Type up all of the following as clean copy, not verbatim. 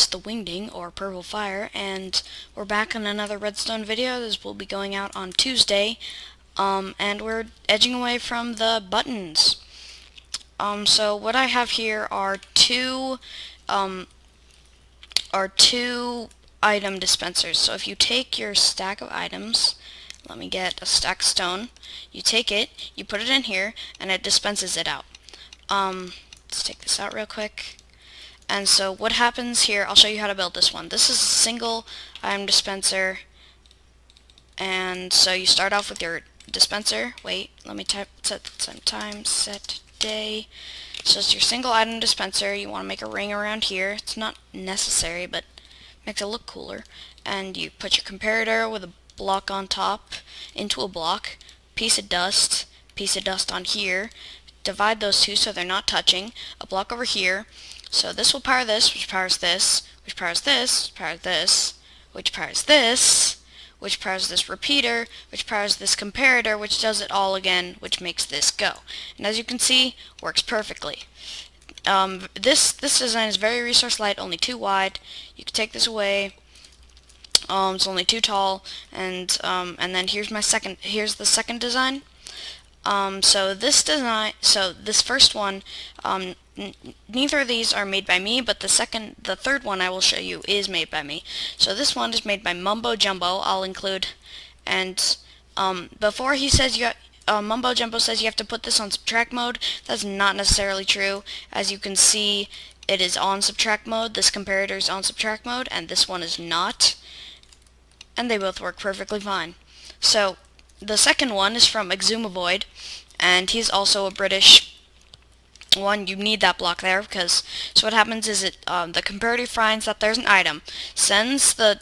the Wingding, or Purple Fire, and we're back on another Redstone video. This will be going out on Tuesday, and we're edging away from the buttons. So what I have here are two item dispensers. So if you take your stack of items, let me get a stack of stone, you take it, you put it in here, and it dispenses it out. Let's take this out real quick. And so what happens here, I'll show you how to build this one. This is a single item dispenser, and so you start off with your dispenser. Wait, let me set some time, set day. So it's your single item dispenser. You want to make a ring around here. It's not necessary, but makes it look cooler. And you put your comparator with a block on top into a block, piece of dust on here. Divide those two so they're not touching. A block over here. So this will power this, which powers this, which powers this, powers this, which powers this, which powers this repeater, which powers this comparator, which does it all again, which makes this go. And as you can see, works perfectly. This design is very resource light, only 2 wide. You can take this away. It's only 2 tall, and then here's the second design. So this first one, neither of these are made by me, but the third one I will show you is made by me. So this one is made by Mumbo Jumbo, I'll include, and before he says Mumbo Jumbo says you have to put this on subtract mode. That's not necessarily true. As you can see, it is on subtract mode. This comparator is on subtract mode, and this one is not, and they both work perfectly fine. So the second one is from Exumavoid, and he's also a British one. You need that block there because so what happens is the comparator finds that there's an item, sends the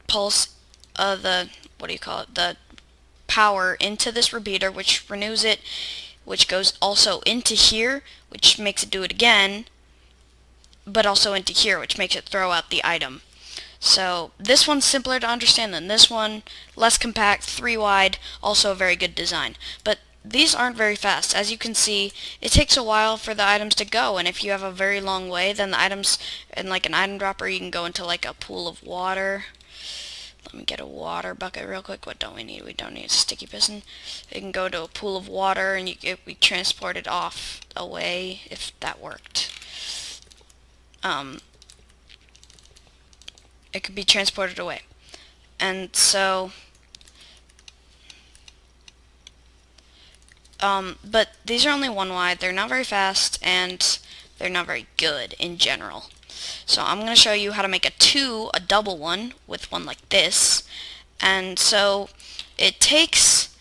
pulse, the power into this repeater, which renews it, which goes also into here, which makes it do it again, but also into here, which makes it throw out the item. So this one's simpler to understand than this one, less compact, 3 wide, also a very good design. But these aren't very fast. As you can see, it takes a while for the items to go, and if you have a very long way, then the items, in like an item dropper, you can go into like a pool of water. Let me get a water bucket real quick. What don't we need? We don't need a sticky piston. You can go to a pool of water, and we transport it off away, if that worked. It could be transported away. And so, but these are only 1 wide, they're not very fast, and they're not very good in general. So I'm going to show you how to make a double one, with one like this. And so, it takes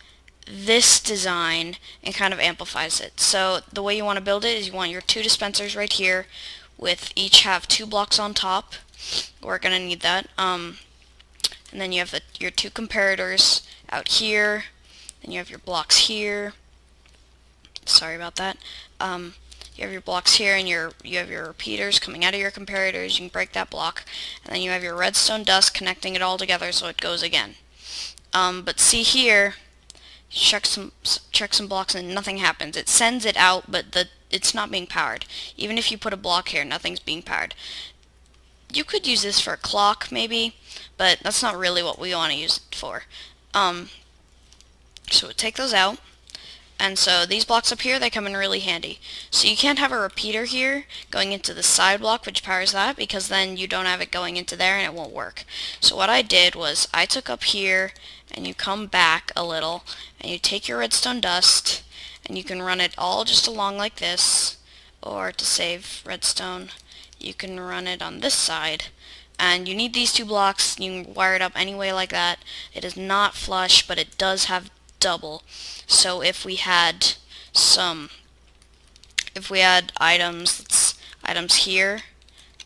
this design and kind of amplifies it. So the way you want to build it is you want your 2 dispensers right here, with each have 2 blocks on top. We're going to need that. And then you have your 2 comparators out here. Then you have your blocks here. Sorry about that. You have your blocks here, and you have your repeaters coming out of your comparators. You can break that block. And then you have your redstone dust connecting it all together so it goes again. But see here, check some blocks and nothing happens. It sends it out, but it's not being powered. Even if you put a block here, nothing's being powered. You could use this for a clock, maybe, but that's not really what we want to use it for. So we'll take those out, and so these blocks up here, they come in really handy. So you can't have a repeater here going into the side block, which powers that, because then you don't have it going into there and it won't work. So what I did was, I took up here, and you come back a little, and you take your redstone dust, and you can run it all just along like this, or to save redstone, you can run it on this side. And you need these 2 blocks. You can wire it up anyway like that. It is not flush, but it does have double. So if we had items here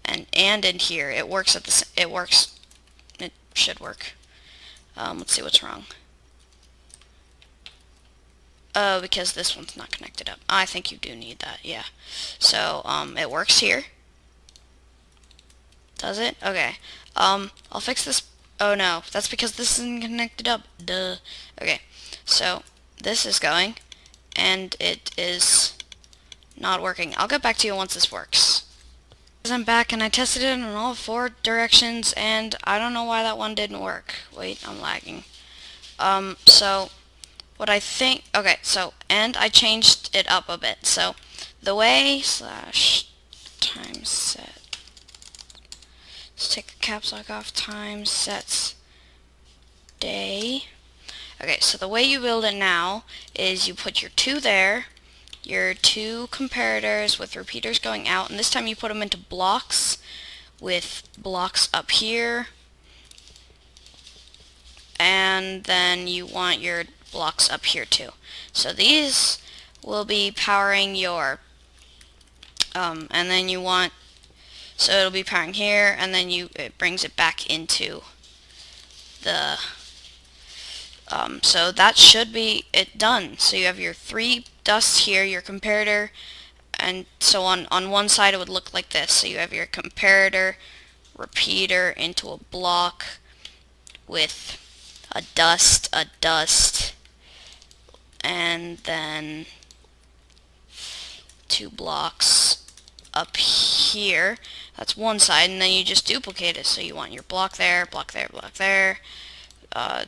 and in here, it works it should work. Let's see what's wrong. Oh, because this one's not connected up. I think you do need that, yeah. So it works here. Does it? Okay. I'll fix this. Oh no, that's because this isn't connected up. Duh. Okay. So this is going, and it is not working. I'll get back to you once this works. I'm back and I tested it in all 4 directions and I don't know why that one didn't work. Wait, I'm lagging. So what I think, okay, so, and I changed it up a bit. So the way slash time set, let's take the caps lock off, time sets day. Okay, so the way you build it now is you put your 2 there, your 2 comparators with repeaters going out, and this time you put them into blocks with blocks up here, and then you want your blocks up here too. So these will be powering your, and then you want, so it'll be powering here, and then it brings it back into the, so that should be it done. So you have your 3 dusts here, your comparator, and so on one side it would look like this. So you have your comparator, repeater into a block with a dust, and then 2 blocks up here. That's one side, and then you just duplicate it. So you want your block there, block there, block there.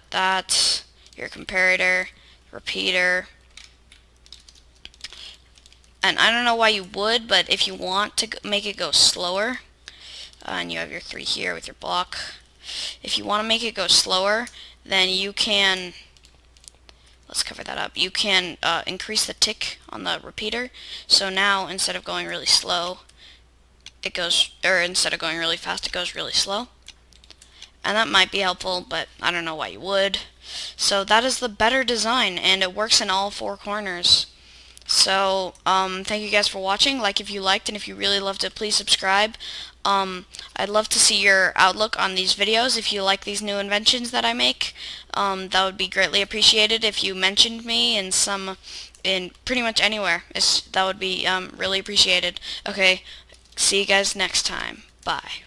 That's your comparator, repeater. And I don't know why you would, but if you want to make it go slower, and you have your 3 here with your block, if you want to make it go slower, then you can, let's cover that up, you can increase the tick on the repeater. So now instead of going really slow, it goes, or instead of going really fast, it goes really slow. And that might be helpful, but I don't know why you would. So that is the better design, and it works in all 4 corners. So, thank you guys for watching. Like if you liked, and if you really loved it, please subscribe. I'd love to see your outlook on these videos. If you like these new inventions that I make, that would be greatly appreciated. If you mentioned me in pretty much anywhere, that would be really appreciated. Okay, see you guys next time. Bye.